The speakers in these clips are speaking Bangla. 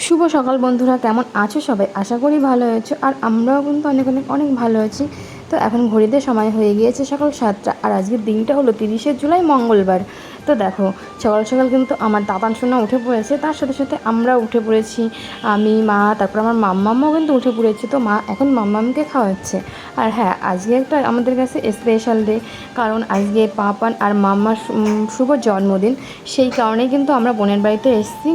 শুভ সকাল বন্ধুরা, কেমন আছো সবাই? আশা করি ভালো আছো। আর আমরাও কিন্তু অনেক অনেক অনেক ভালো আছি। তো এখন ঘড়িতে সময় হয়ে গিয়েছে সকাল 7টা। আর আজকের দিনটা হলো 30শে জুলাই, মঙ্গলবার। তো দেখো, সকাল সকাল কিন্তু আমার দাদান সোনা উঠে পড়েছে, তার সাথে সাথে আমরা উঠে পড়েছি। আমি, মা, তারপর আমার মাম্মাম্মাও কিন্তু উঠে পড়েছে। তো মা এখন মাম্মামকে খাওয়াচ্ছে। আর হ্যাঁ, আজকে একটা আমাদের কাছে স্পেশাল ডে, কারণ আজকে পাপান আর মাম্মার শুভ জন্মদিন। সেই কারণেই কিন্তু আমরা বোনের বাড়িতে এসেছি।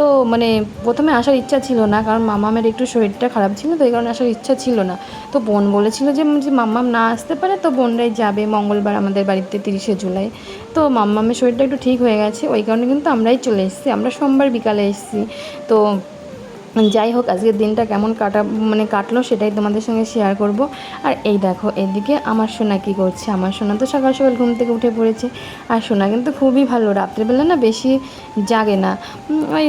তো মানে প্রথমে আসার ইচ্ছা ছিল না, কারণ মামামের একটু শরীরটা খারাপ ছিল, তো এই কারণে আসার ইচ্ছা ছিল না। তো বোন বলেছিল যে মাম্মাম না আসতে পারে, তো বোনরাই যাবে মঙ্গলবার আমাদের বাড়িতে 30শে জুলাই। তো মাম্মামের শরীরটা একটু ঠিক হয়ে গেছে, ওই কারণে কিন্তু আমরাই চলে এসেছি। আমরা সোমবার বিকালে এসেছি। তো যাই হোক, আজকের দিনটা কেমন কাটলো সেটাই তোমাদের সঙ্গে শেয়ার করব। আর এই দেখো, এদিকে আমার সোনা কী করছে। আমার সোনা তো সকাল সকাল ঘুম থেকে উঠে পড়েছে। আর সোনা কিন্তু খুবই ভালো, রাত্রেবেলা না বেশি জাগে না। ওই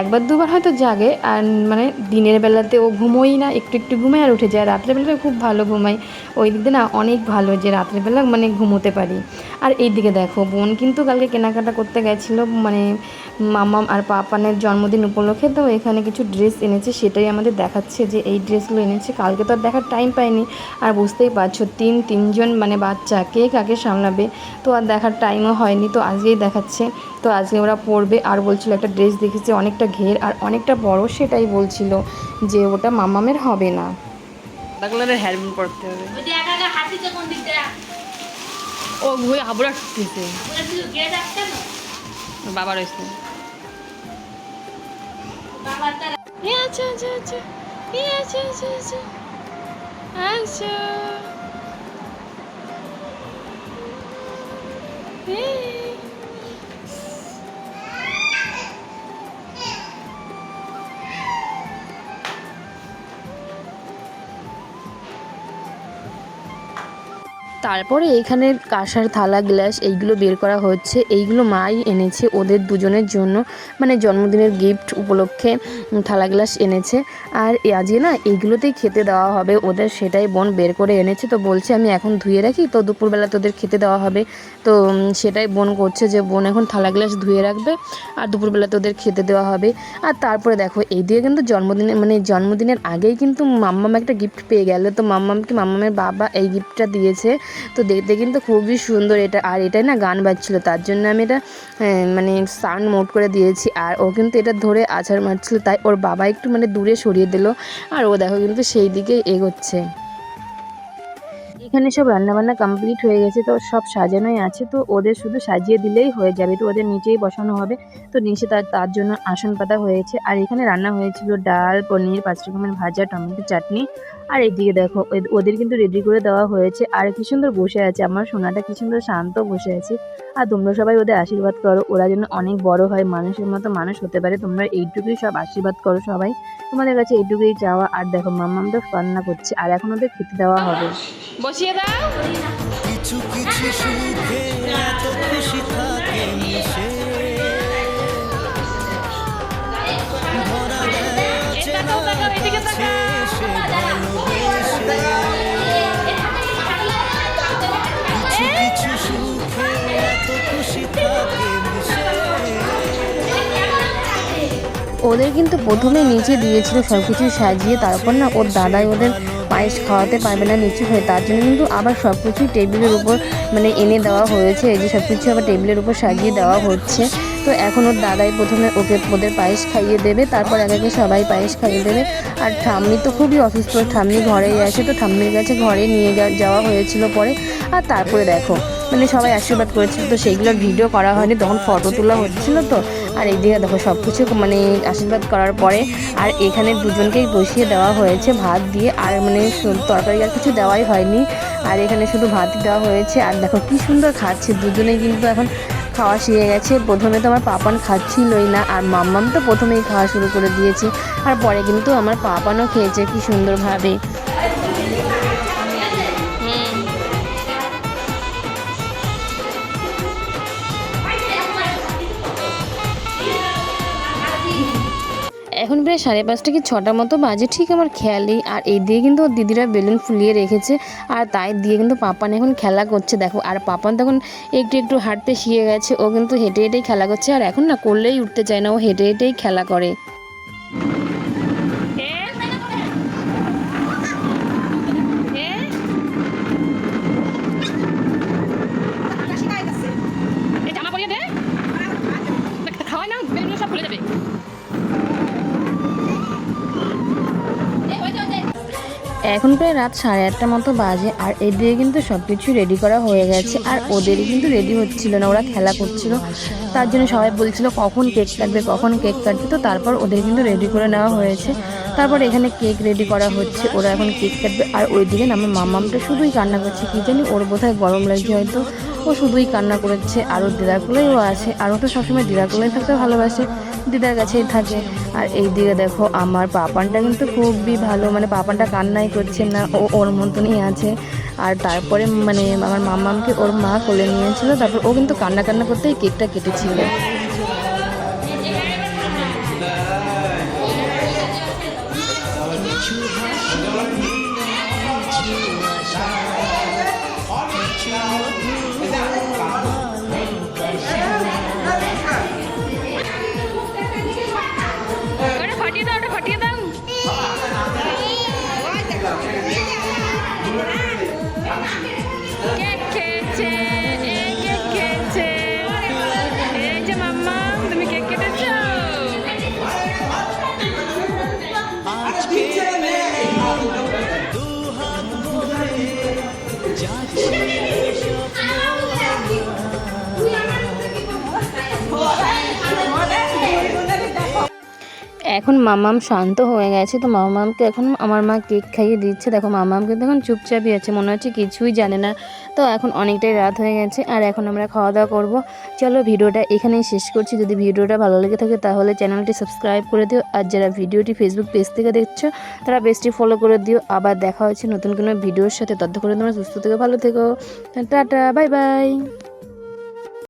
একবার দুবার হয়তো জাগে, আর মানে দিনের বেলাতে ও ঘুমোই না, একটু একটু ঘুমায় আর উঠে যায়। রাত্রেবেলায় খুব ভালো ঘুমায়। ওই দিক দিয়ে না অনেক ভালো যে রাত্রেবেলা ঘুমোতে পারি। আর এই দিকে দেখো, বোন কিন্তু কালকে কেনাকাটা করতে গেছিলো, মাম্মাম আর পাপানের জন্মদিন উপলক্ষে। তো এখানে কিছু ড্রেস এনেছে, সেটাই আমাদের দেখাচ্ছে যে এই ড্রেসগুলো এনেছে। কালকে তো আর দেখার টাইম পাইনি। আর বুঝতেই পারছো, তিনজন বাচ্চা, কে কাকে সামলাবে, তো আর দেখার টাইমও হয়নি। তো আজকেই দেখাচ্ছে। তো আজকে ওরা পরবে। আর বলছিল একটা ড্রেস দেখেছে অনেকটা ঘের আর অনেকটা বড়, সেটাই বলছিল যে ওটা মাম্মামের হবে না, হেয়ারব্যান্ড পরতে হবে। ও ঘুরে হাবুড়া দিতে বাবা রয়েছে। আচ্ছা আচ্ছা আচ্ছা আচ্ছা আচ্ছা আচ্ছা আচ্ছা। তারপরে এখানে কাঁসার থালা, গ্লাস এইগুলো বের করা হচ্ছে। এইগুলো মাই এনেছে ওদের দুজনের জন্য, মানে জন্মদিনের গিফট উপলক্ষে থালা গ্লাস এনেছে। আর আজকে না এইগুলোতেই খেতে দেওয়া হবে ওদের, সেটাই বোন বের করে এনেছে। তো বলছে আমি এখন ধুয়ে রাখি, তো দুপুরবেলা তোদের খেতে দেওয়া হবে। তো সেটাই বোন করছে, যে বোন এখন থালা গ্লাস ধুয়ে রাখবে আর দুপুরবেলা তোদের খেতে দেওয়া হবে। আর তারপরে দেখো, এই দিয়ে কিন্তু জন্মদিনের আগেই কিন্তু মাম্মাম একটা গিফট পেয়ে গেল। তো মাম্মামের বাবা এই গিফটটা দিয়েছে। তো দেখতে কিন্তু খুবই সুন্দর এটা। আর এটাই না গান বাজছিল, তার জন্য আমি এটা সাউন্ড মোড করে দিয়েছি। আর ও কিন্তু এটা ধরে আছাড় মারছিল, তাই ওর বাবা একটু দূরে সরিয়ে দিল। আর ও দেখো কিন্তু সেই দিকে এগোচ্ছে। এখানে সব রান্নাবান্না কমপ্লিট হয়ে গেছে, তো সব সাজানোই আছে। তো ওদের শুধু সাজিয়ে দিলেই হয়ে যাবে। তো ওদের নিচেই বসানো হবে। তো নিচে তার জন্য আসন পাতা হয়েছে। আর এখানে রান্না হয়েছিল ডাল, পনির, 5 রকমের ভাজা, টমেটো চাটনি। আর এইদিকে দেখো, ওদের কিন্তু রেডি করে দেওয়া হয়েছে। আর কি সুন্দর বসে আছে আমার সোনাটা, কি সুন্দর শান্ত বসে আছে। আর তোমরা সবাই ওদের আশীর্বাদ করো, ওরা যেন অনেক বড় হয়, মানুষের মতো মানুষ হতে পারে। তোমরা এইটুকুই সব আশীর্বাদ করো সবাই, তোমাদের কাছে এইটুকুই চাওয়া। আর দেখো, মাম্মামটা রান্না করছে আর এখন ওদের খেতে দেওয়া হবে। বসিয়ে দাও। কিছু কিছু সুখে এত খুশি থাকে মিশে, ধরা দেয় অচেনা কাছে সে ভালোবেসে। কিছু কিছু সুখে এত খুশি থাকে মিশে। ওদের কিন্তু প্রথমে নিচে দিয়েছিল সব কিছু সাজিয়ে, তারপর না ওর দাদাই ওদের পায়েস খাওয়াতে পারবে না নিচু হয়ে, তার জন্য কিন্তু আবার সব কিছুই টেবিলের উপর এনে দেওয়া হয়েছে। এই যে সব কিছু আবার টেবিলের উপর সাজিয়ে দেওয়া হচ্ছে। তো এখন ওর দাদাই প্রথমে ওদের পায়েস খাইয়ে দেবে, তারপর একে একে সবাই পায়েস খাইয়ে দেবে। আর ঠাম্মি তো খুবই অসুস্থ, ঠাম্মি ঘরেই আছে। তো ঠাম্মির কাছে ঘরে নিয়ে যাওয়া হয়েছিল পরে। আর তারপরে দেখো, সবাই আশীর্বাদ করেছিল, তো সেইগুলোর ভিডিও করা হয়নি, তখন ফটো তোলা হচ্ছিল। তো আর এইদিকে দেখো সব কিছু আশীর্বাদ করার পরে আর এখানে দুজনকেই বসিয়ে দেওয়া হয়েছে ভাত দিয়ে। আর তরকারি আর কিছু দেওয়াই হয়নি, আর এখানে শুধু ভাতই দেওয়া হয়েছে। আর দেখো কি সুন্দর খাচ্ছে দুজনেই, কিন্তু এখন খাওয়া শিখে গেছে। প্রথমে তো আমার পাপান খাচ্ছিলই না, আর মাম্মাম তো প্রথমেই খাওয়া শুরু করে দিয়েছে। আর পরে কিন্তু আমার পাপানও খেয়েছে কি সুন্দরভাবে। এখন প্রায় 5:30 কি 6টা মতো বাজে, ঠিক আমার খেয়ালই। আর এই দিয়ে কিন্তু ওর দিদিরা বেলুন ফুলিয়ে রেখেছে, আর তাই দিয়ে কিন্তু পাপান এখন খেলা করছে দেখো। আর পাপান তখন একটু একটু হাঁটতে শিখে গেছে, ও কিন্তু হেঁটে হেঁটেই খেলা করছে। আর এখন না করলেই উঠতে চায় না, ও হেঁটে হেঁটেই খেলা করে। জামা পরিয়ে দে, খাওয়াই না, বেলুন সব খুলে যাবে। এখন প্রায় রাত 8:30 মতো বাজে, আর এদিকে কিন্তু সব কিছু রেডি করা হয়ে গেছে। আর ওদেরই কিন্তু রেডি হচ্ছিল না, ওরা খেলা করছিল, তার জন্য সবাই বলছিল কখন কেক কাটবে, কখন কেক কাটবে। তো তারপর ওদের কিন্তু রেডি করে নেওয়া হয়েছে। তারপর এখানে কেক রেডি করা হচ্ছে, ওরা এখন কেক কাটবে। আর ওইদিকে আমার মামামটা শুধুই কান্না করছে, কী জানি ওর বোধহয় গরম লাগছে হয়তো, ও শুধুই কান্না করেছে। আর ওর দিদার কোলেও আছে, আর ও তো সবসময় দিদার কোলেই থাকতে ভালোবাসে, দিদার কাছেই থাকে। আর এই দিকে দেখো আমার পাপানটা কিন্তু খুবই ভালো, মানে পাপানটা কান্নাই করছে না, ও ওর মতনই আছে। আর তারপরে মানে আমার মামামকে ওর মা কোলে নিয়েছিল, তারপর ও কিন্তু কান্না কান্না করতেই কেকটা কেটেছিল। ফাটিয়ে দাও, ওটা ফাটিয়ে দাও। কেক খেয়েছে, এই কেক খেয়েছে, এই যে মাম্মা তুমি কেক কেটেছো। এখন মামাম শান্ত হয়ে গেছে, তো মামামকে এখন আমার মা কেক খাইয়ে দিচ্ছে। দেখো মামাম কিন্তু এখন চুপচাপই আছে, মনে হচ্ছে কিছুই জানে না। তো এখন অনেকটাই রাত হয়ে গেছে, আর এখন আমরা খাওয়া দাওয়া করবো। চলো ভিডিওটা এখানেই শেষ করছি। যদি ভিডিওটা ভালো লেগে থাকে তাহলে চ্যানেলটি সাবস্ক্রাইব করে দিও, আর যারা ভিডিওটি ফেসবুক পেজ থেকে দেখছো তারা পেজটি ফলো করে দিও। আবার দেখা হচ্ছে নতুন কোনো ভিডিওর সাথে, ততক্ষণে তোমরা সুস্থ থেকো, ভালো থেকো, টাটা, বাই বাই।